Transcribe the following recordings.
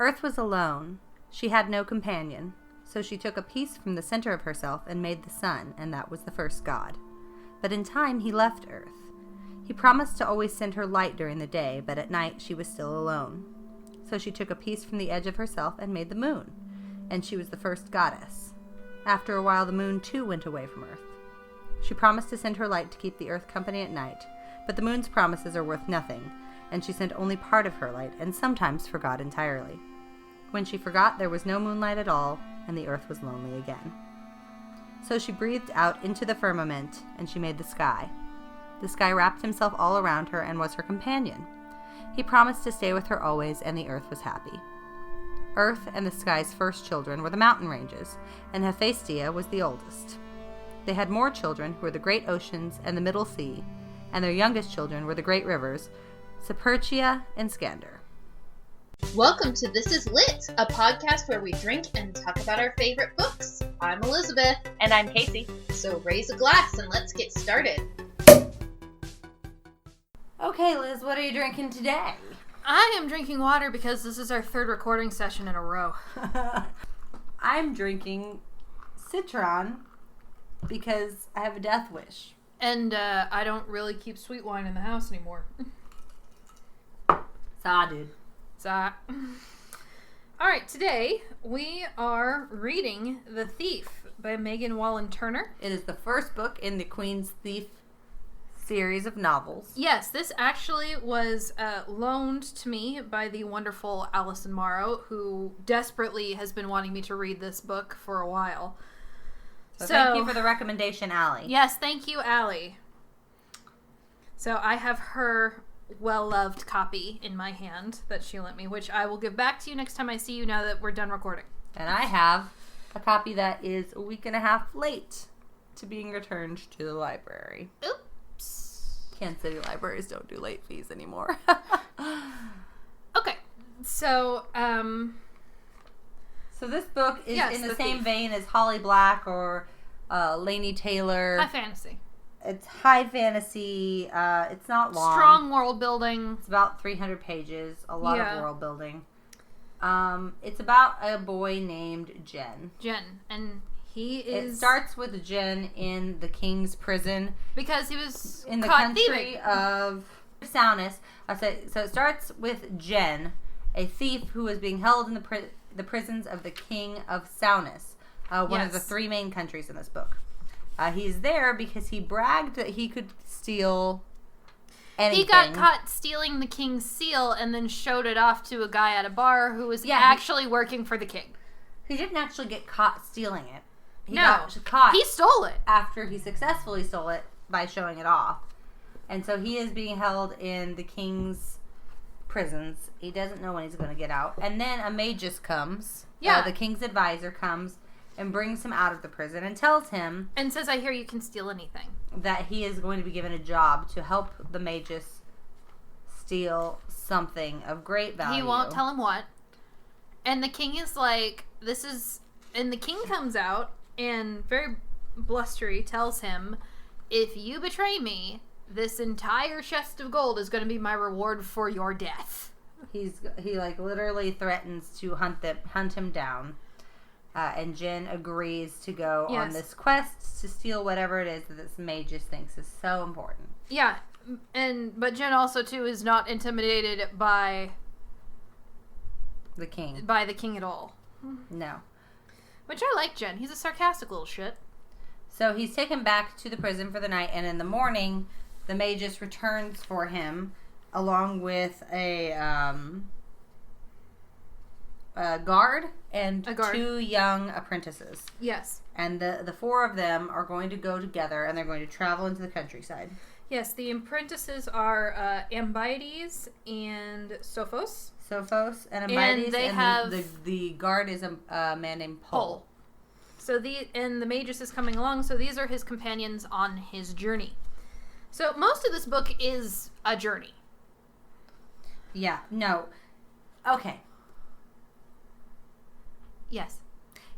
Earth was alone. She had no companion. So she took a piece from the center of herself and made the sun, and that was the first god. But in time he left Earth. He promised to always send her light during the day, but at night she was still alone. So she took a piece from the edge of herself and made the moon, and she was the first goddess. After a while the moon too went away from Earth. She promised to send her light to keep the Earth company at night, but the moon's promises are worth nothing, and she sent only part of her light, and sometimes forgot entirely. When she forgot, there was no moonlight at all, and the Earth was lonely again. So she breathed out into the firmament, and she made the sky. The sky wrapped himself all around her and was her companion. He promised to stay with her always, and the Earth was happy. Earth and the sky's first children were the mountain ranges, and Hephaestia was the oldest. They had more children, who were the great oceans and the middle sea, and their youngest children were the great rivers, Saperchia and Skander. Welcome to This Is Lit, a podcast where we drink and talk about our favorite books. I'm Elizabeth. And I'm Casey. So raise a glass and let's get started. Okay, Liz, what are you drinking today? I am drinking water because this is our third recording session in a row. I'm drinking Citron because I have a death wish. And I don't really keep sweet wine in the house anymore. Dude. Alright, today we are reading The Thief by Megan Whalen Turner. It is the first book in the Queen's Thief series of novels. Yes, this actually was loaned to me by the wonderful Allison Morrow, who desperately has been wanting me to read this book for a while. So thank you for the recommendation, Allie. Yes, thank you, Allie. So I have her well-loved copy in my hand that she lent me, which I will give back to you next time I see you now that we're done recording. And I have a copy that is a week and a half late to being returned to the library. Oops. Kansas City libraries don't do late fees anymore. Okay, so, So this book is in the same Thief. vein as Holly Black or Laini Taylor. High fantasy. It's high fantasy. It's not long. Strong world building. It's about 300 pages. A lot Yeah. of world building. It's about a boy named Jen. And he is... It starts with Jen in the king's prison. Because he was in the caught country thieving. of Saunis. So it starts with Jen, a thief who is being held in the prisons of the king of Saunis, one of the three main countries in this book. He's there because he bragged that he could steal anything. He got caught stealing the king's seal and then showed it off to a guy at a bar who was actually working for the king. He didn't actually get caught stealing it. He No. got caught. He stole it. After he successfully stole it by showing it off. And so he is being held in the king's prisons. He doesn't know when he's going to get out. And then a magus comes. Yeah. The king's advisor comes and brings him out of the prison and tells him... And says, I hear you can steal anything. That he is going to be given a job to help the magus steal something of great value. He won't tell him what. And the king is like, this is... And the king comes out and very blustery tells him, if you betray me, this entire chest of gold is going to be my reward for your death. He literally threatens to hunt him down. And Jen agrees to go on this quest to steal whatever it is that this magus thinks is so important. Yeah, but Jen also too is not intimidated by the king. By the king at all. No. Which I like Jen. He's a sarcastic little shit. So he's taken back to the prison for the night, and in the morning, the magus returns for him along with a guard and two young apprentices. Yes. And the four of them are going to go together, and they're going to travel into the countryside. Yes, the apprentices are Ambides and Sophos. Sophos and Ambides, and they have the guard is a man named Pol. So the magus is coming along. So these are his companions on his journey. So most of this book is a journey. Yeah. No. Okay. Yes.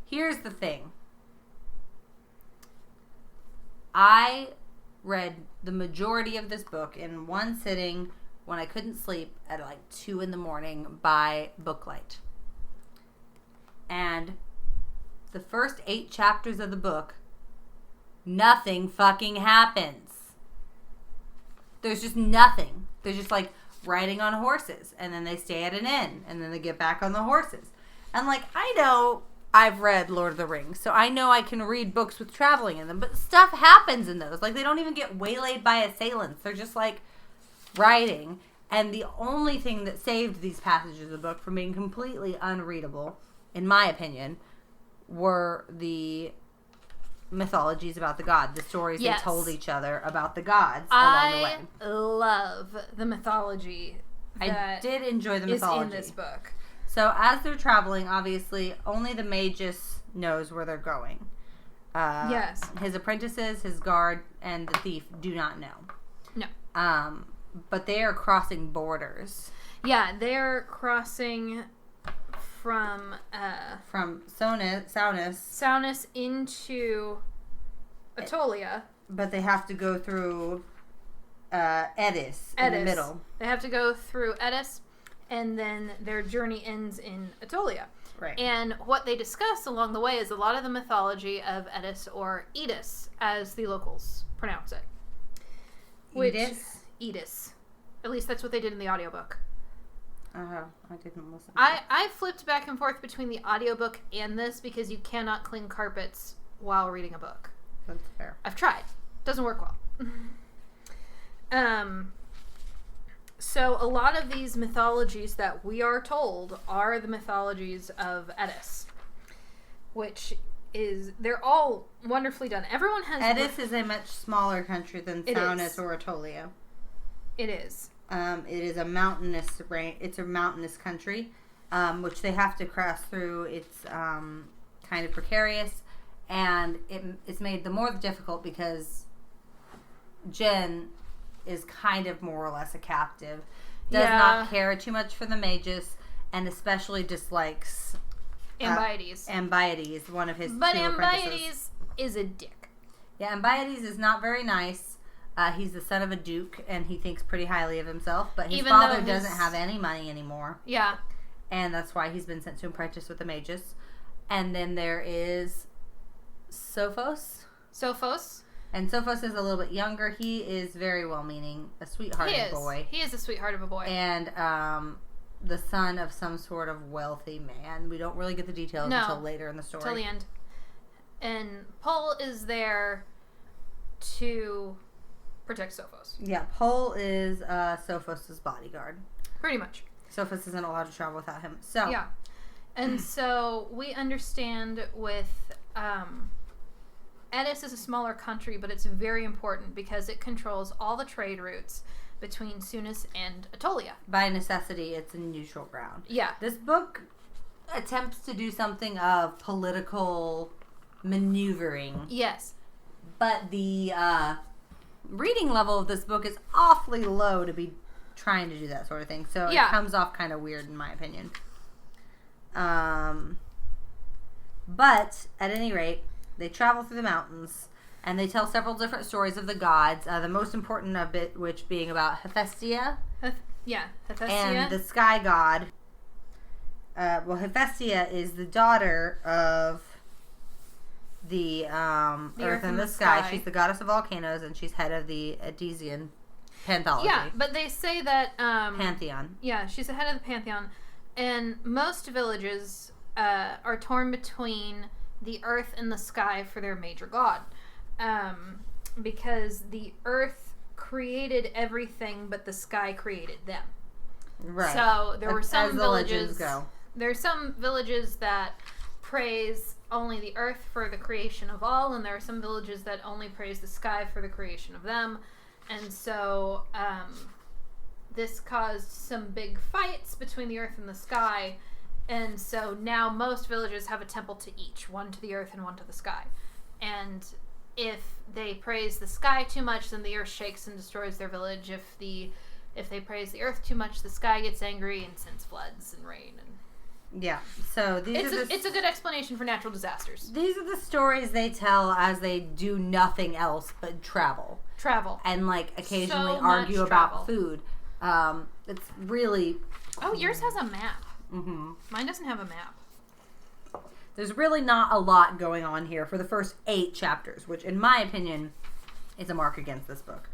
Here's the thing. I read the majority of this book in one sitting when I couldn't sleep at like 2 a.m. by Booklight. And the first 8 chapters of the book, nothing fucking happens. There's just nothing. They're just like riding on horses, and then they stay at an inn, and then they get back on the horses. And like, I know I've read Lord of the Rings, so I know I can read books with traveling in them, but stuff happens in those. Like, they don't even get waylaid by assailants. They're just like riding. And the only thing that saved these passages of the book from being completely unreadable, in my opinion, were the mythologies about the gods, the stories they told each other about the gods along the way. I love the mythology I did enjoy the mythology. Is in this book. So as they're traveling, obviously, only the magus knows where they're going. Yes. His apprentices, his guard, and the thief do not know. No. But they are crossing borders. Yeah, they're crossing from Saunus into Atolia. But they have to go through Edis in the middle. They have to go through Edis, and then their journey ends in Atolia. Right. And what they discuss along the way is a lot of the mythology of Edis, or Edis, as the locals pronounce it. Edis. At least that's what they did in the audiobook. I didn't listen. I flipped back and forth between the audiobook and this because you cannot clean carpets while reading a book. That's fair. I've tried. Doesn't work well. So a lot of these mythologies that we are told are the mythologies of Edis, which is, they're all wonderfully done. Everyone has... Edis is a much smaller country than Saunus or Atolia. It is. It is a mountainous It's a mountainous country, which they have to cross through. It's kind of precarious, and it's made the more difficult because Jen is kind of more or less a captive. Does not care too much for the magus, and especially dislikes Ambietes, one of his two apprentices. But Ambietes is a dick. Yeah, Ambietes is not very nice. He's the son of a duke, and he thinks pretty highly of himself, but his father doesn't have any money anymore. Yeah. And that's why he's been sent to apprentice with the magus. And then there is Sophos. And Sophos is a little bit younger. He is very well-meaning, a sweethearted boy. He is a sweetheart of a boy. And the son of some sort of wealthy man. We don't really get the details until later in the story. Till the end. And Paul is there to protect Sophos. Yeah, Paul is Sophos' bodyguard. Pretty much. Sophos isn't allowed to travel without him. So yeah. And so we understand with Edis is a smaller country, but it's very important because it controls all the trade routes between Saunus and Atolia. By necessity, it's a neutral ground. Yeah. This book attempts to do something of political maneuvering. Yes. But the reading level of this book is awfully low to be trying to do that sort of thing. So it comes off kind of weird in my opinion. But at any rate, they travel through the mountains and they tell several different stories of the gods. The most important of it, which being about Hephaestia. Hephaestia. And the sky god. Hephaestia is the daughter of the earth and the sky. She's the goddess of volcanoes, and she's head of the Edesian panthology. Yeah, but they say that... pantheon. Yeah, she's the head of the pantheon. And most villages are torn between the earth and the sky for their major god. Because the earth created everything, but the sky created them. Right. So there were some villages... go. There are some villages that praise only the earth for the creation of all, and there are some villages that only praise the sky for the creation of them. And so this caused some big fights between the earth and the sky, and so now most villages have a temple to each, one to the earth and one to the sky. And if they praise the sky too much, then the earth shakes and destroys their village. If they praise the earth too much, the sky gets angry and sends floods and rain. And yeah, so it's a good explanation for natural disasters. These are the stories they tell as they do nothing else but travel. And like occasionally argue about food. It's really... Oh, yours has a map. Mm-hmm. Mine doesn't have a map. There's really not a lot going on here for the first 8 chapters, which, in my opinion, is a mark against this book.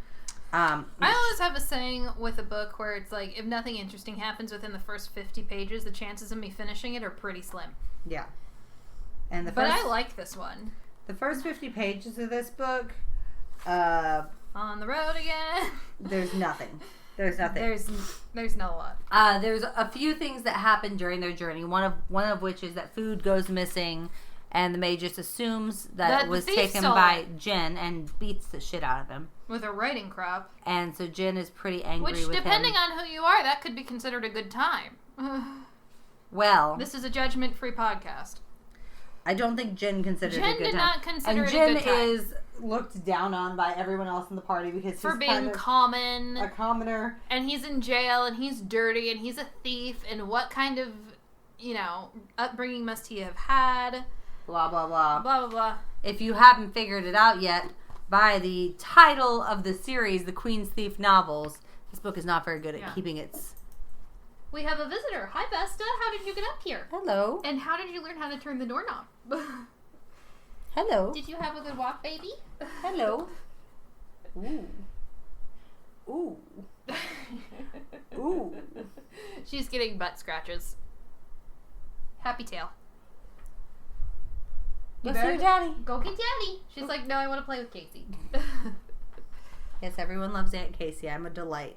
I always have a saying with a book where it's like, if nothing interesting happens within the first 50 pages, the chances of me finishing it are pretty slim. Yeah. And but I like this one. The first 50 pages of this book, on the road again. There's nothing. There's nothing. There's not a lot. There's a few things that happen during their journey. One of which is that food goes missing, and the mage just assumes that it was taken by Jen and beats the shit out of him with a writing crop. And so Jen is pretty angry with him. Which, depending on who you are, that could be considered a good time. Well, this is a judgment-free podcast. I don't think Jen considered it a good time. Jen did not consider it a good good time. And Jen is looked down on by everyone else in the party because for he's being kind of common, a commoner, and he's in jail, and he's dirty, and he's a thief, and what kind of, upbringing must he have had? Blah blah blah. Blah blah blah. If you haven't figured it out yet, by the title of the series, The Queen's Thief novels, this book is not very good at keeping its. We have a visitor. Hi, Vesta. How did you get up here? Hello. And how did you learn how to turn the doorknob? Hello. Did you have a good walk, baby? Hello. Ooh. Ooh. Ooh. She's getting butt scratches. Happy tail. Go see your daddy. Go get daddy. She's like, no, I want to play with Casey. Yes, everyone loves Aunt Casey. I'm a delight.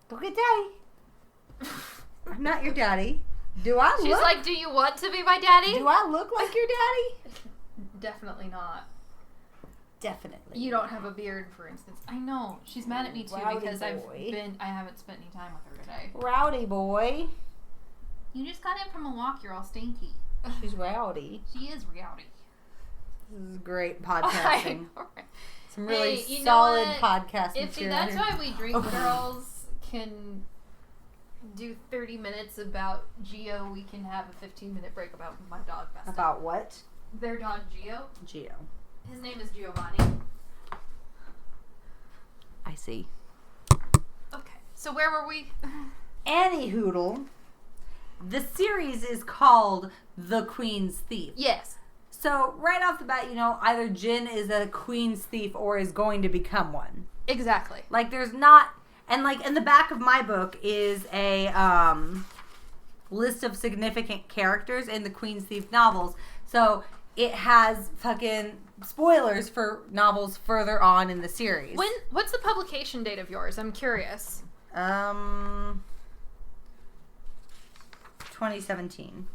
Go get daddy. I'm not your daddy. Do I look? She's like, do you want to be my daddy? Do I look like your daddy? Definitely not. Definitely. You don't have a beard, for instance. I know. She's mad at me too because I haven't spent any time with her today. Rowdy boy. You just got in from a walk. You're all stinky. She's rowdy. She is rowdy. This is great podcasting. Right. Some really solid podcast material. See, that's why we Drink Girls can do 30 minutes about Geo. We can have a 15-minute break about my dog, Vesta. About what? Their dog, Geo. Geo. His name is Giovanni. I see. Okay, so where were we? Annie Hoodle. The series is called The Queen's Thief. Yes. So, right off the bat, either Jen is a Queen's Thief or is going to become one. Exactly. Like, there's not... And, like, in the back of my book is a list of significant characters in the Queen's Thief novels. So, it has fucking spoilers for novels further on in the series. What's the publication date of yours? I'm curious. 2017.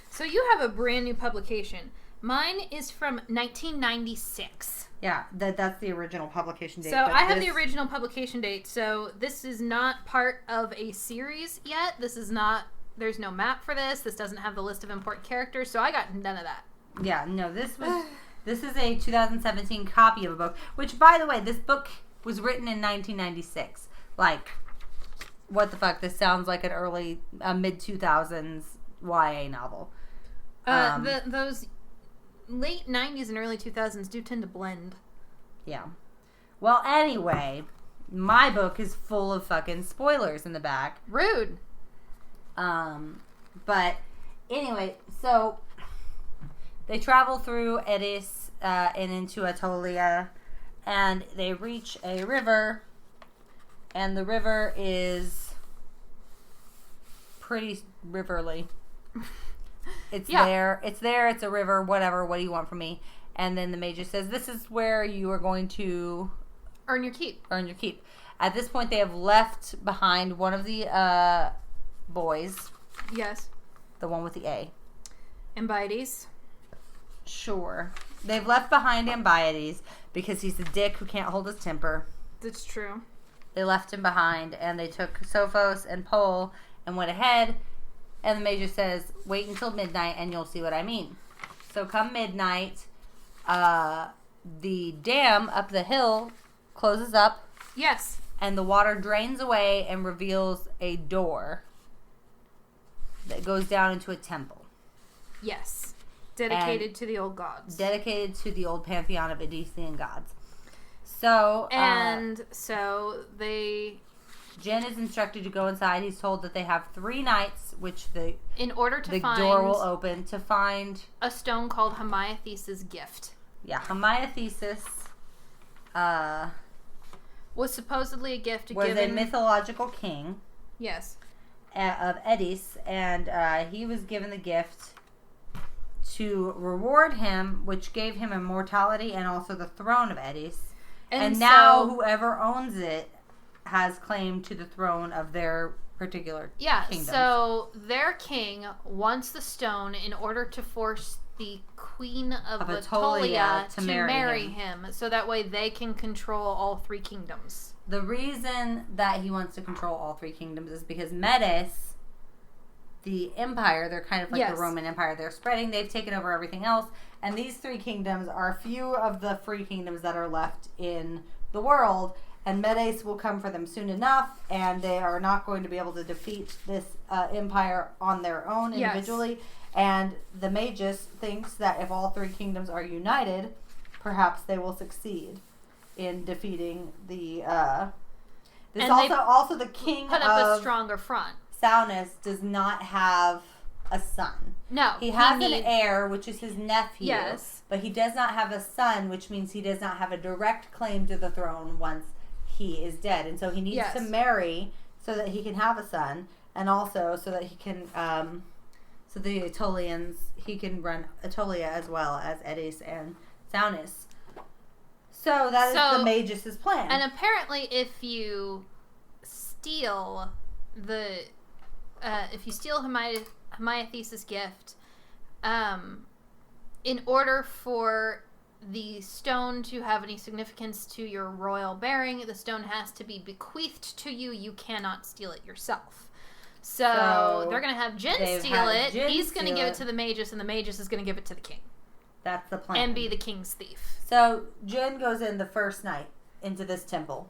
So you have a brand new publication. Mine is from 1996. Yeah, that's the original publication date. So I have the original publication date. So this is not part of a series yet. There's no map for this. This doesn't have the list of important characters. So I got none of that. Yeah, no, this is a 2017 copy of a book, which, by the way, this book was written in 1996. Like, what the fuck? This sounds like an mid-2000s YA novel. Those late 90s and early 2000s do tend to blend. Yeah. Well, anyway, my book is full of fucking spoilers in the back. Rude. But anyway, so they travel through Edis and into Atolia, and they reach a river, and the river is pretty riverly. It's there. It's a river, whatever. What do you want from me? And then the mage just says, this is where you are going to earn your keep. At this point, they have left behind one of the boys. Yes. The one with the A. Ambiades. Sure. They've left behind Ambiades because he's a dick who can't hold his temper. That's true. They left him behind, and they took Sophos and Pole and went ahead. And the major says, wait until midnight and you'll see what I mean. So come midnight, the dam up the hill closes up. Yes. And the water drains away and reveals a door that goes down into a temple. Yes. Dedicated to the old gods. Dedicated to the old pantheon of Odyssean gods. So... so they Jin is instructed to go inside. He's told that they have 3 nights, which in order to the find door will open to find a stone called Hamayathesis' gift. Yeah, Hamayathesis was supposedly a gift was given... a mythological king. Yes. Of Edis, and he was given the gift to reward him, which gave him immortality and also the throne of Edis. And now whoever owns it has claim to the throne of their particular kingdom. So their king wants the stone in order to force the Queen of Atolia to marry him, so that way they can control all 3 kingdoms. The reason that he wants to control all 3 kingdoms is because Medes, the empire, they're kind of like the Roman Empire. They're spreading. They've taken over everything else. And these 3 kingdoms are a few of the free kingdoms that are left in the world. And Medes will come for them soon enough. And they are not going to be able to defeat this empire on their own individually. Yes. And the Magus thinks that if all 3 kingdoms are united, perhaps they will succeed in defeating the also the king put up a stronger front. Saunus does not have a son. No. He has an heir, which is his nephew. Yes. But he does not have a son, which means he does not have a direct claim to the throne once he is dead. And so he needs to marry so that he can have a son, and also so that he can so the Aetolians, he can run Aetolia as well as Edis and Saunus. So that is the Magus' plan. And apparently if you steal Hamayathesis' gift, in order for the stone to have any significance to your royal bearing, the stone has to be bequeathed to you. You cannot steal it yourself. So they're going to have Jin steal it. He's going to give it to the Magus, and the Magus is going to give it to the king. That's the plan. And be the king's thief. So Jin goes in the first night into this temple.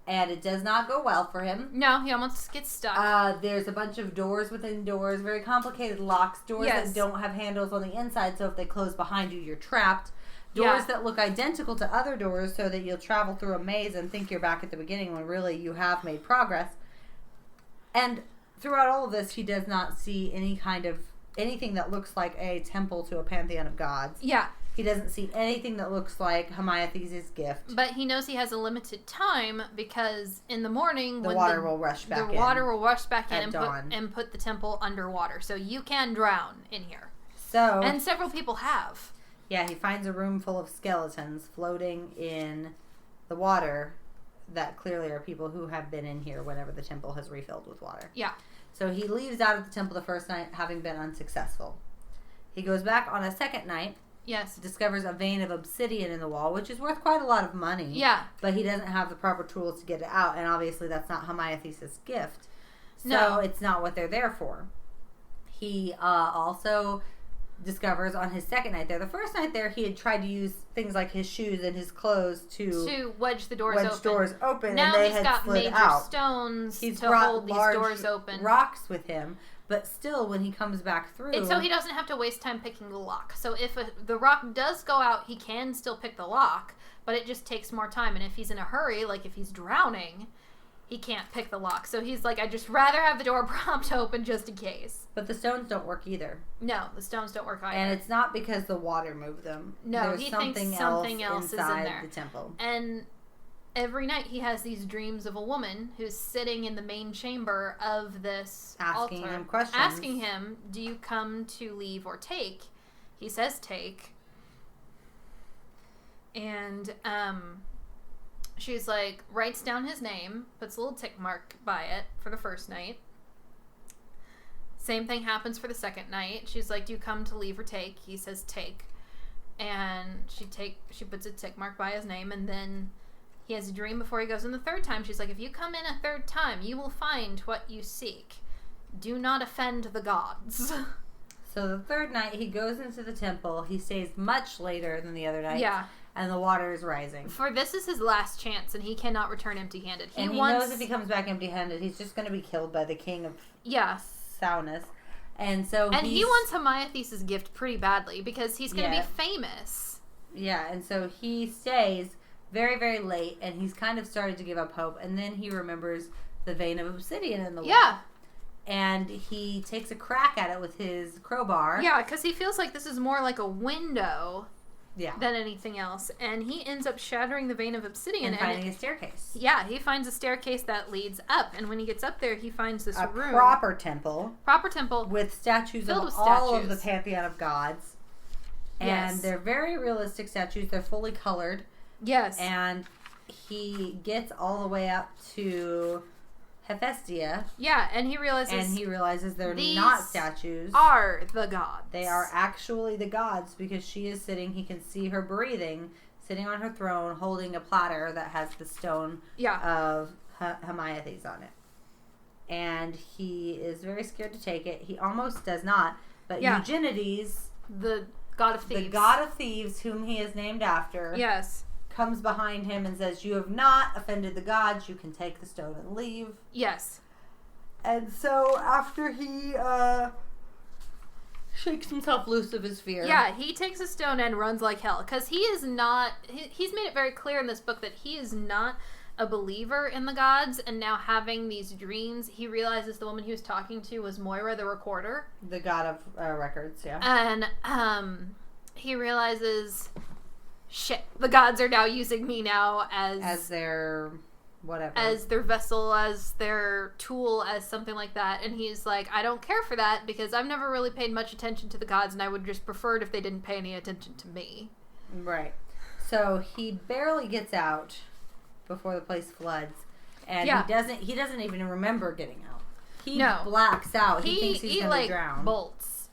And it does not go well for him. No, he almost gets stuck. There's a bunch of doors within doors, very complicated locks, doors that don't have handles on the inside, so if they close behind you, you're trapped. Doors that look identical to other doors, so that you'll travel through a maze and think you're back at the beginning when really you have made progress. And throughout all of this, he does not see anything that looks like a temple to a pantheon of gods. Yeah. He doesn't see anything that looks like Hamayathesis' gift. But he knows he has a limited time because in the morning the water will rush back in. The water will rush back in and put the temple underwater. So you can drown in here. And several people have. Yeah, he finds a room full of skeletons floating in the water that clearly are people who have been in here whenever the temple has refilled with water. Yeah. So he leaves out of the temple the first night, having been unsuccessful. He goes back on a second night. Yes. Discovers a vein of obsidian in the wall, which is worth quite a lot of money. Yeah. But he doesn't have the proper tools to get it out, and obviously that's not Hamayathesis' gift. So it's not what they're there for. He also discovers on his second night there. The first night there, he had tried to use things like his shoes and his clothes to wedge the doors open. Now and they he's got major out. stones He's to hold these doors open. Rocks with him, but still, when he comes back through, it's so he doesn't have to waste time picking the lock. So if the rock does go out, he can still pick the lock, but it just takes more time. And if he's in a hurry, like if he's drowning, he can't pick the lock. So he's like, I'd just rather have the door propped open just in case. But the stones don't work either. No, the stones don't work either. And it's not because the water moved them. No, there's he thinks something else is in there. The temple. And every night he has these dreams of a woman who's sitting in the main chamber of this asking altar, him questions. Asking him, do you come to leave or take? He says take. And she's like, writes down his name, puts a little tick mark by it for the first night. Same thing happens for the second night. She's like, do you come to leave or take? He says take. And she puts a tick mark by his name, and then he has a dream before he goes in the third time. She's like, if you come in a third time, you will find what you seek. Do not offend the gods. So the third night, he goes into the temple. He stays much later than the other night. Yeah. And the water is rising. For this is his last chance, and he cannot return empty-handed. He knows if he comes back empty-handed, he's just going to be killed by the king of Saunus. And so he wants Hamayathesis' gift pretty badly, because he's going to be famous. Yeah, and so he stays very, very late, and he's kind of started to give up hope. And then he remembers the vein of obsidian in the wall. Yeah. And he takes a crack at it with his crowbar. Yeah, because he feels like this is more like a window than anything else. And he ends up shattering the vein of obsidian. And finding a staircase. Yeah, he finds a staircase that leads up. And when he gets up there, he finds this room. Proper temple. With statues of all of the pantheon of gods. And they're very realistic statues. They're fully colored. Yes. And he gets all the way up to Hephaestia. Yeah, and he realizes they're not statues. Are the gods. They are actually the gods because she is sitting, he can see her breathing, sitting on her throne holding a platter that has the stone of Hermione on it. And he is very scared to take it. He almost does not, but Eugenides, the god of thieves. The god of thieves, whom he is named after. Yes. Comes behind him and says, "You have not offended the gods. You can take the stone and leave." Yes. And so after he shakes himself loose of his fear. Yeah, he takes a stone and runs like hell. Because he is not... He's made it very clear in this book that he is not a believer in the gods. And now having these dreams, he realizes the woman he was talking to was Moira the Recorder. The god of records, yeah. And he realizes... Shit, the gods are now using me now as their whatever. As their vessel, as their tool, as something like that. And he's like, I don't care for that because I've never really paid much attention to the gods and I would just prefer it if they didn't pay any attention to me. Right. So he barely gets out before the place floods. And he doesn't even remember getting out. He blacks out. He thinks he's going to drown. Bolts.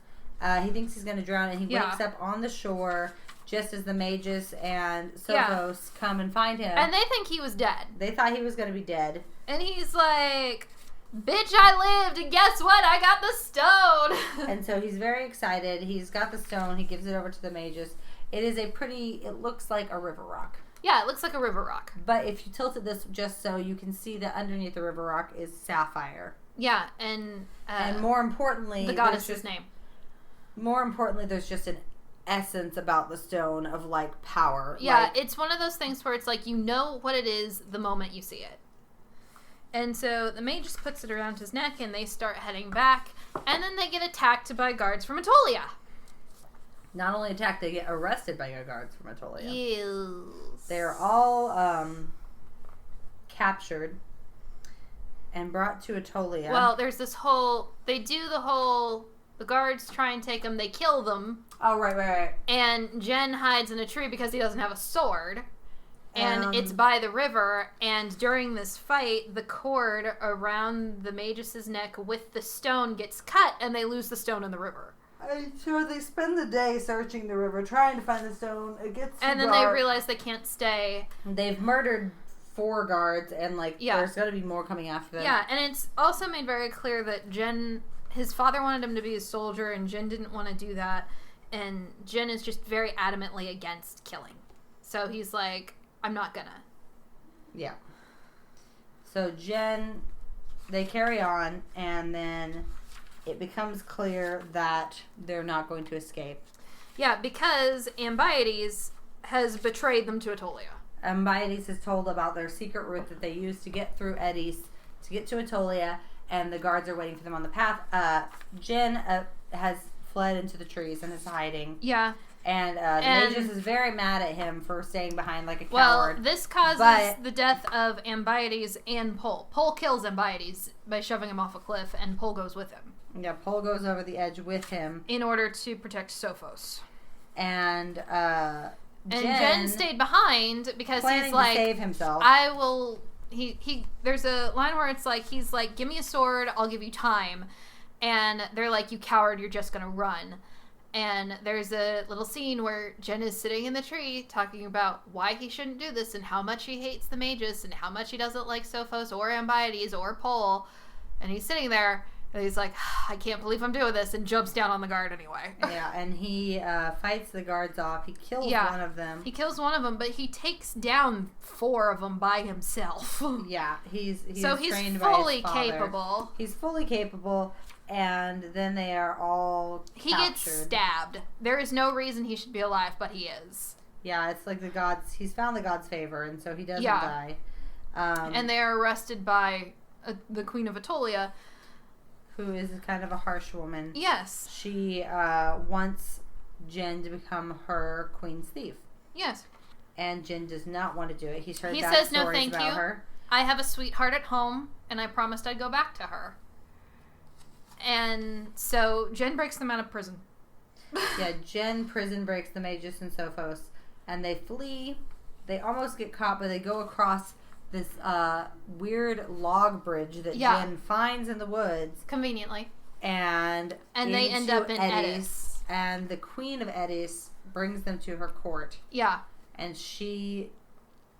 He thinks he's going to drown and he wakes up on the shore just as the mages and Sophos come and find him. And they think he was dead. They thought he was going to be dead. And he's like, bitch, I lived, and guess what? I got the stone. And so he's very excited. He's got the stone. He gives it over to the mages. It looks like a river rock. Yeah, it looks like a river rock. But if you tilted this just so, you can see that underneath the river rock is sapphire. Yeah, and more importantly... the goddess's name. More importantly, there's just an essence about the stone of like power. Yeah, it's one of those things where it's like you know what it is the moment you see it. And so the mage just puts it around his neck and they start heading back and then they get attacked by guards from Atolia. Not only attacked, they get arrested by guards from Atolia. Yes. They're all captured and brought to Atolia. Well, there's this whole the guards try and take them, they kill them. Oh, right. And Jen hides in a tree because he doesn't have a sword. And it's by the river. And during this fight, the cord around the magus' neck with the stone gets cut and they lose the stone in the river. So they spend the day searching the river, trying to find the stone. It gets and then dark. They realize they can't stay. They've murdered 4 guards and there's going to be more coming after them. Yeah, and it's also made very clear that his father wanted him to be a soldier, and Jen didn't want to do that. And Jen is just very adamantly against killing. So he's like, I'm not gonna. Yeah. So they carry on, and then it becomes clear that they're not going to escape. Yeah, because Ambiades has betrayed them to Atolia. Ambiades is told about their secret route that they used to get through Edis to get to Atolia, and the guards are waiting for them on the path. Jen has fled into the trees and is hiding. Yeah. And the magus is very mad at him for staying behind like a coward. Well, this causes the death of Ambiades and Pol. Pol kills Ambiades by shoving him off a cliff, and Pol goes with him. Yeah, Pol goes over the edge with him. In order to protect Sophos. And Jen stayed behind because he's like... to save himself. I will... There's a line where it's like, he's like, give me a sword, I'll give you time. And they're like, you coward, you're just gonna run. And there's a little scene where Jen is sitting in the tree talking about why he shouldn't do this and how much he hates the magus and how much he doesn't like Sophos or Ambiades or Pol. And he's sitting there and he's like, I can't believe I'm doing this, and jumps down on the guard anyway. Yeah, and he fights the guards off. He kills one of them. He kills one of them, but he takes down 4 of them by himself. Yeah, he's fully capable. He's fully capable. And then they are all captured. He gets stabbed. There is no reason he should be alive, but he is. Yeah, it's like the gods. He's found the gods' favor, and so he doesn't die. And they are arrested by the Queen of Atolia, who is kind of a harsh woman. Yes. She wants Jen to become her queen's thief. Yes. And Jen does not want to do it. He's heard he bad says, stories no, thank about you. her. I have a sweetheart at home, and I promised I'd go back to her. And so Jen breaks them out of prison. Yeah, Jen prison breaks the Magus and Sophos, and they flee. They almost get caught, but they go across this weird log bridge that Jen finds in the woods. Conveniently. And they end up in Edis. And the Queen of Edis brings them to her court. Yeah. And she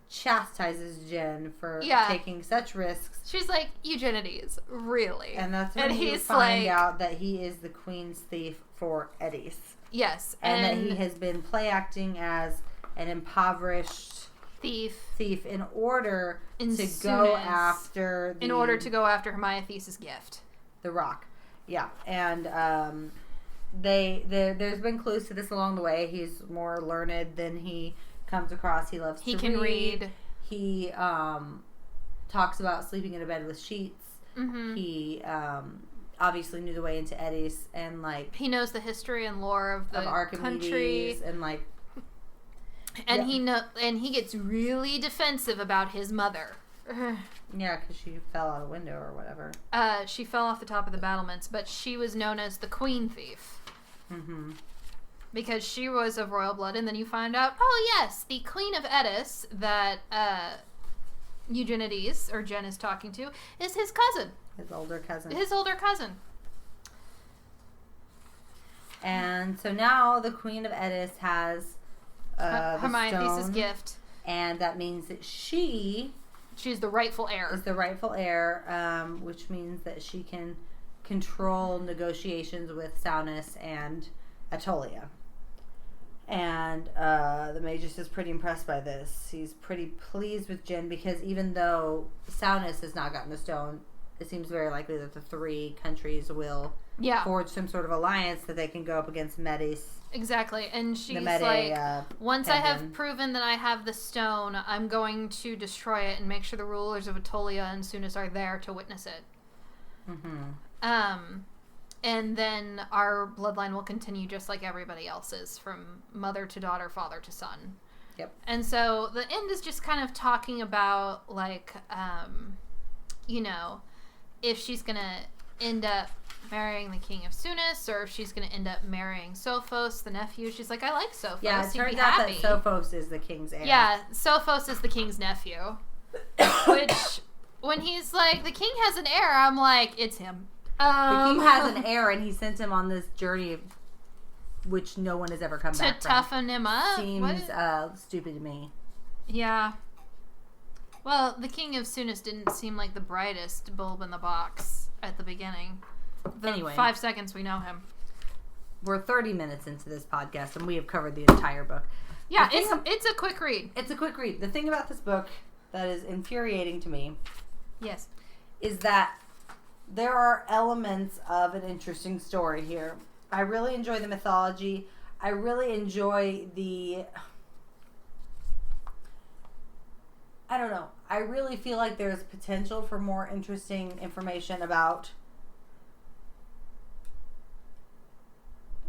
chastises Jen for taking such risks. She's like, Eugenides, really? And that's when you find out that he is the queen's thief for Edis. Yes. And that he has been play acting as an impoverished thief in order to go after Hermiothe's gift. The rock. Yeah. And there's been clues to this along the way. He's more learned than he comes across. He loves to read. He can read. He talks about sleeping in a bed with sheets. Mm-hmm. He obviously knew the way into Edis, and like he knows the history and lore of the country, and like and he gets really defensive about his mother. Yeah, because she fell out a window or whatever. She fell off the top of the battlements, but she was known as the Queen Thief. Mm-hmm. Because she was of royal blood, and then you find out, oh yes, the Queen of Edis that Eugenides, or Jen, is talking to, is his cousin. His older cousin. And so now the Queen of Edis has Hermiothe's gift. And that means that she's the rightful heir. Is the rightful heir, which means that she can control negotiations with Saunus and Atolia. And the Magus is pretty impressed by this. He's pretty pleased with Jen because even though Saunus has not gotten the stone, it seems very likely that the three countries will forge some sort of alliance that they can go up against Medes. Exactly. And she's like, once I have proven that I have the stone, I'm going to destroy it and make sure the rulers of Atolia and Saunus are there to witness it. Mm-hmm. And then our bloodline will continue just like everybody else's, from mother to daughter, father to son. Yep. And so the end is just kind of talking about, like, if she's going to end up marrying the king of Saunus, or if she's going to end up marrying Sophos, the nephew. She's like, I like Sophos. Yeah, it turns out that Sophos is the king's heir. Yeah, Sophos is the king's nephew. Which, when he's like, the king has an heir, I'm like, it's him. The king has an heir, and he sent him on this journey, which no one has ever come back from. To toughen him up? Seems stupid to me. Yeah. Well, the king of Saunus didn't seem like the brightest bulb in the box at the beginning. Anyway, 5 seconds we know him. We're 30 minutes into this podcast, and we have covered the entire book. Yeah, it's a quick read. It's a quick read. The thing about this book that is infuriating to me, is that there are elements of an interesting story here. I really enjoy the mythology. I really enjoy I don't know. I really feel like there's potential for more interesting information about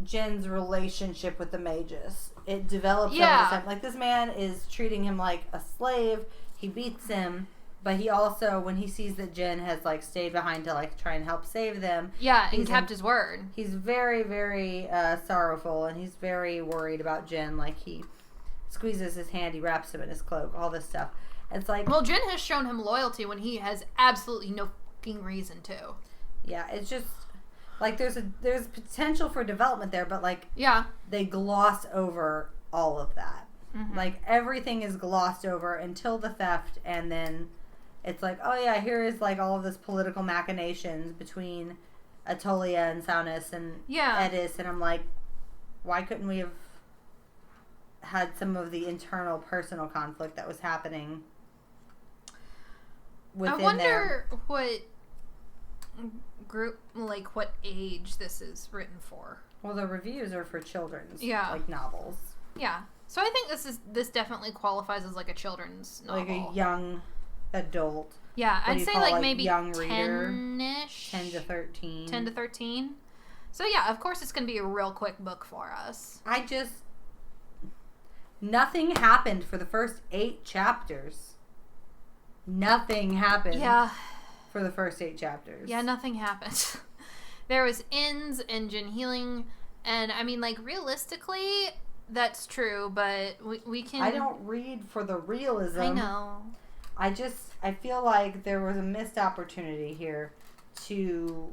Jen's relationship with the Magus. It develops over time. Like, this man is treating him like a slave. He beats him. But he also, when he sees that Jen has, like, stayed behind to, like, try and help save them. Yeah, and kept his word. He's very, very sorrowful, and he's very worried about Jen. Like, he squeezes his hand, he wraps him in his cloak, all this stuff. It's like... Well, Jen has shown him loyalty when he has absolutely no fucking reason to. Yeah, it's just... Like, there's potential for development there, but, like... Yeah. They gloss over all of that. Mm-hmm. Like, everything is glossed over until the theft, and then... It's like, oh yeah, here is like all of this political machinations between Atolia and Saunus and Edis, and I'm like, why couldn't we have had some of the internal personal conflict that was happening within there? I wonder what group, like what age this is written for. Well, the reviews are for children's, like novels. Yeah, so I think this definitely qualifies as like a children's novel, like a young adult. Yeah, I'd say like maybe young reader, 10-ish. 10 to 13. 10 to 13. So yeah, of course it's going to be a real quick book for us. Nothing happened for the first 8 chapters. Nothing happened. Yeah. For the first 8 chapters. Yeah, nothing happened. There was inns and Jen healing, and I mean, like, realistically, that's true, but we can... I don't read for the realism. I know. I feel like there was a missed opportunity here to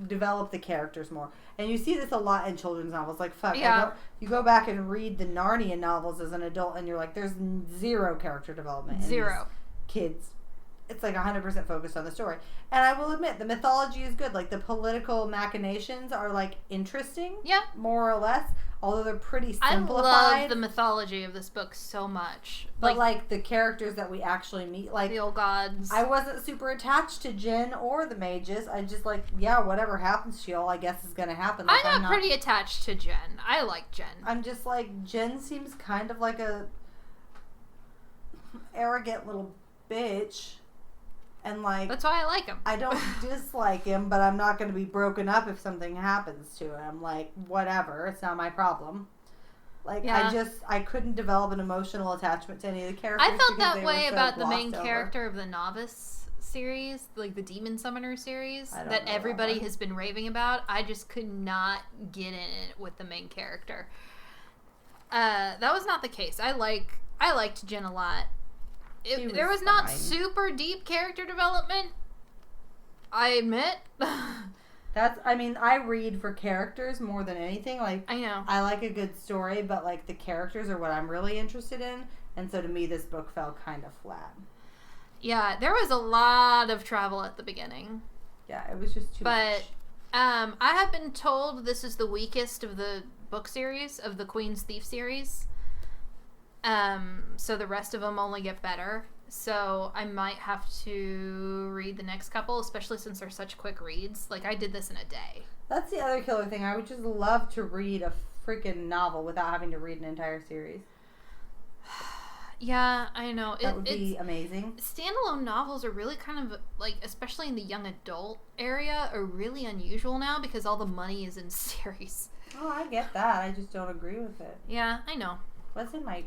develop the characters more. And you see this a lot in children's novels. Like, fuck, yeah. You go back and read the Narnia novels as an adult, and you're like, there's zero character development. Zero. Kids. It's like 100% focused on the story. And I will admit, the mythology is good. Like, the political machinations are, like, interesting. Yeah. More or less. Although they're pretty simplified. I love the mythology of this book so much. But, like the characters that we actually meet, like... the old gods. I wasn't super attached to Jen or the mages. I just, like, yeah, whatever happens to y'all, I guess is going to happen. Like, I'm not pretty attached to Jen. I like Jen. I'm just, like, Jen seems kind of like a arrogant little bitch. And, like... that's why I like him. I don't dislike him, but I'm not going to be broken up if something happens to him. Like, whatever. It's not my problem. Like, yeah. I couldn't develop an emotional attachment to any of the characters. I felt that way so about the main over. character of the Novice series, like the Demon Summoner series, that everybody has been raving about. I just could not get in it with the main character. That was not the case. I liked Jen a lot. There was not super deep character development, I admit. I read for characters more than anything. Like, I know. I like a good story, but, like, the characters are what I'm really interested in. And so, to me, this book fell kind of flat. Yeah, there was a lot of travel at the beginning. Yeah, it was just too much. But, I have been told this is the weakest of the book series, of the Queen's Thief series. So the rest of them only get better. So I might have to read the next couple, especially since they're such quick reads. Like, I did this in a day. That's the other killer thing. I would just love to read a freaking novel without having to read an entire series. Yeah, I know. That would be amazing. Standalone novels are really kind of, like, especially in the young adult area, are really unusual now because all the money is in series. Oh, I get that. I just don't agree with it. Yeah, I know. What's in my...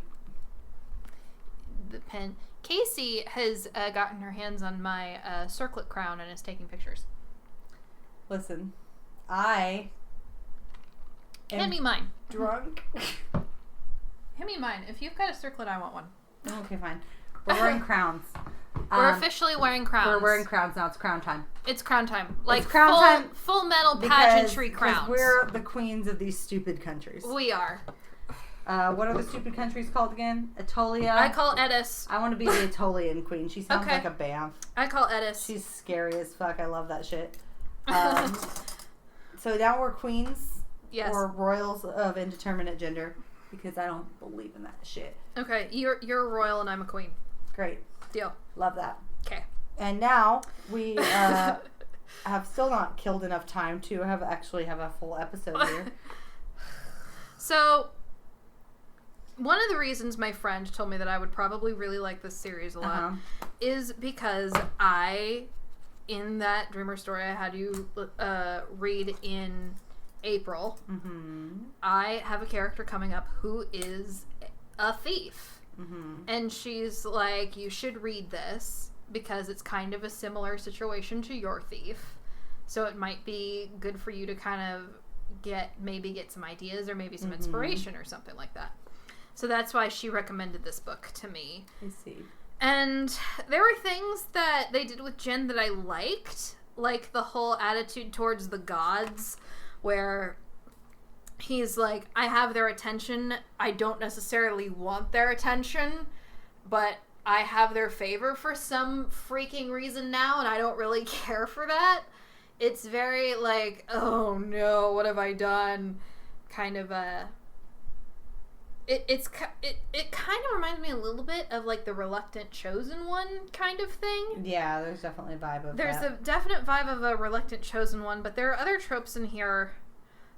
the pen. Casey has gotten her hands on my circlet crown and is taking pictures. Listen, I am hand me mine. Drunk. Hand me mine. If you've got a circlet, I want one. Okay, fine. We're wearing crowns. We're officially wearing crowns. We're wearing crowns now. It's crown time. It's crown time. Like, it's crown time. Full metal pageantry crowns. We're the queens of these stupid countries. We are. What are the stupid countries called again? Atolia? I call Edis. I want to be the Atolian queen. She sounds like a Banff. I call Edis. She's scary as fuck. I love that shit. So now we're queens. Yes. Or royals of indeterminate gender. Because I don't believe in that shit. Okay, you're a royal and I'm a queen. Great. Deal. Love that. Okay. And now we have still not killed enough time to have a full episode here. So... one of the reasons my friend told me that I would probably really like this series a lot is because in that Dreamer story I had you read in April, I have a character coming up who is a thief. And she's like, you should read this because it's kind of a similar situation to your thief. So it might be good for you to kind of get some ideas or maybe some inspiration or something like that. So that's why she recommended this book to me. I see. And there were things that they did with Jen that I liked, like the whole attitude towards the gods, where he's like, I have their attention. I don't necessarily want their attention, but I have their favor for some freaking reason now, and I don't really care for that. It's very like, oh no, what have I done? Kind of a... It kind of reminds me a little bit of like the Reluctant Chosen One kind of thing. Yeah, there's definitely a vibe of There's a definite vibe of a Reluctant Chosen One, but there are other tropes in here.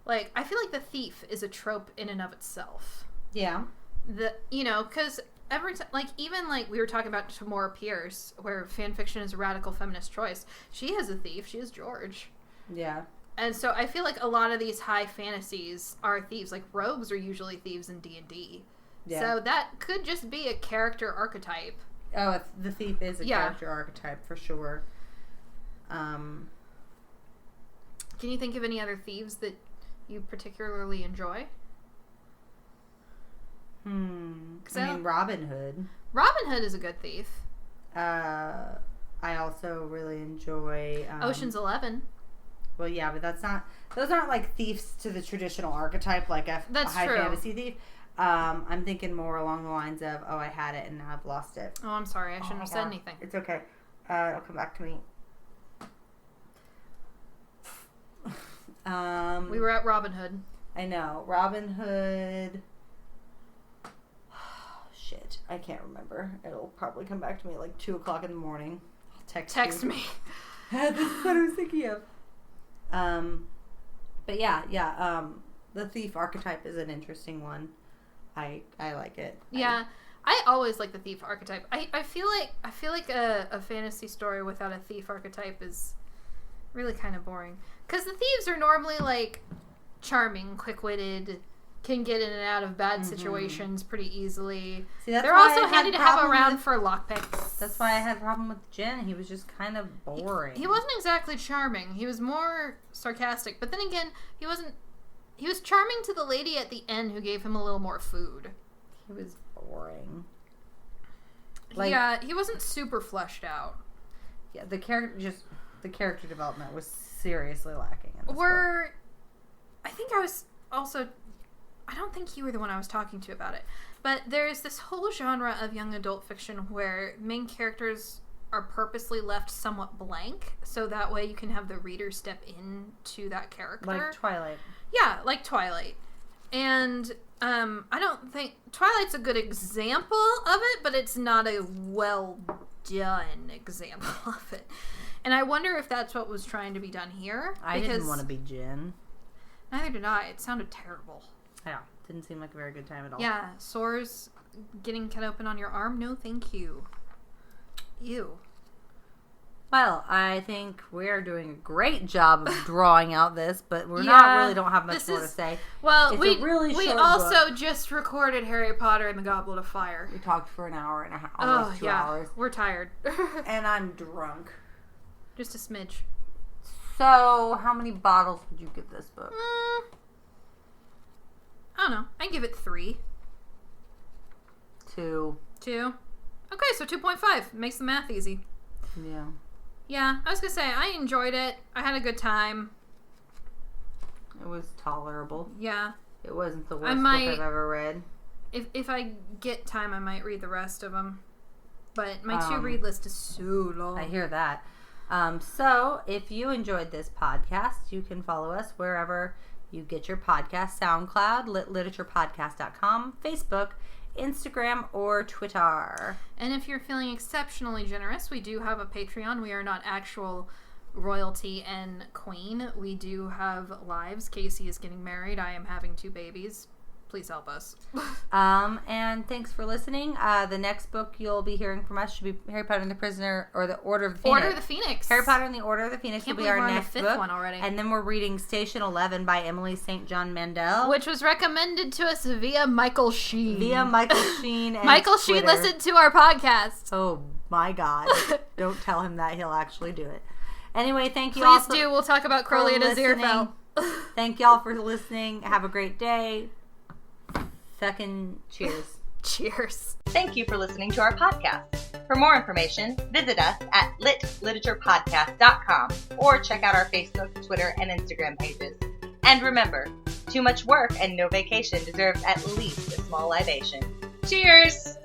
Like, I feel like the thief is a trope in and of itself. Yeah. Because every time, like, even, like, we were talking about Tamora Pierce, where fanfiction is a radical feminist choice. She has a thief. She is George. Yeah. And so I feel like a lot of these high fantasies are thieves. Like, rogues are usually thieves in D&D. Yeah. So that could just be a character archetype. Oh, the thief is a character archetype, for sure. Can you think of any other thieves that you particularly enjoy? I mean, Robin Hood. Robin Hood is a good thief. I also really enjoy... Ocean's 11. Well, yeah, but those aren't like thieves to the traditional archetype, like a high fantasy thief. I'm thinking more along the lines of, oh, I had it and now I've lost it. Oh, I'm sorry. I shouldn't have said anything. It's okay. It'll come back to me. We were at Robin Hood. I know. Robin Hood... Shit, I can't remember. It'll probably come back to me at like 2 o'clock in the morning. I'll text me. This is what I was thinking of. But yeah. The thief archetype is an interesting one. I like it. Yeah, I always like the thief archetype. I feel like a fantasy story without a thief archetype is really kind of boring. Because the thieves are normally like charming, quick-witted, can get in and out of bad situations pretty easily. See, they're also handy to have around for lockpicks. That's why I had a problem with Jen. He was just kind of boring. He wasn't exactly charming. He was more sarcastic. But then again, he was charming to the lady at the end who gave him a little more food. He was boring. Yeah, he wasn't super fleshed out. Yeah, the character development was seriously lacking in this book. I think I was also... I don't think you were the one I was talking to about it. But there's this whole genre of young adult fiction where main characters are purposely left somewhat blank, so that way you can have the reader step into that character. Like Twilight. Yeah, like Twilight. And I don't think... Twilight's a good example of it, but it's not a well-done example of it. And I wonder if that's what was trying to be done here. I didn't want to be Jen. Neither did I. It sounded terrible. Yeah, didn't seem like a very good time at all. Yeah, sores getting cut open on your arm? No, thank you. Ew. Well, I think we're doing a great job of drawing out this, but we're don't have much more to say. Well, it's we also just recorded Harry Potter and the Goblet of Fire. We talked for an hour and a half, almost 2 hours. We're tired. And I'm drunk. Just a smidge. So, how many bottles would you give this book? I don't know. I give it 3. 2. 2? Okay, so 2.5. Makes the math easy. Yeah. Yeah, I was going to say, I enjoyed it. I had a good time. It was tolerable. Yeah. It wasn't the worst book I've ever read. If I get time, I might read the rest of them. But my to-read list is so long. I hear that. So, if you enjoyed this podcast, you can follow us wherever you get your podcast: SoundCloud, litliteraturepodcast.com, Facebook, Instagram, or Twitter. And if you're feeling exceptionally generous, we do have a Patreon. We are not actual royalty and queen. We do have lives. Casey is getting married. I am having 2 babies. Please help us. And thanks for listening. The next book you'll be hearing from us should be Harry Potter and the Prisoner, or the Order of the Phoenix. Order of the Phoenix. Harry Potter and the Order of the Phoenix will be our next book. Can't believe we're on the 5th one already. And then we're reading Station 11 by Emily St. John Mandel. Which was recommended to us via Michael Sheen. And Michael Twitter. Sheen listened to our podcast. Oh my God. Don't tell him that. He'll actually do it. Anyway, thank you all. Please do. We'll talk about Crowley and Aziraphale. Thank y'all for listening. Have a great day. Fucking cheers. Cheers. Thank you for listening to our podcast. For more information, visit us at litliteraturePodcast.com or check out our Facebook, Twitter, and Instagram pages. And remember, too much work and no vacation deserves at least a small libation. Cheers!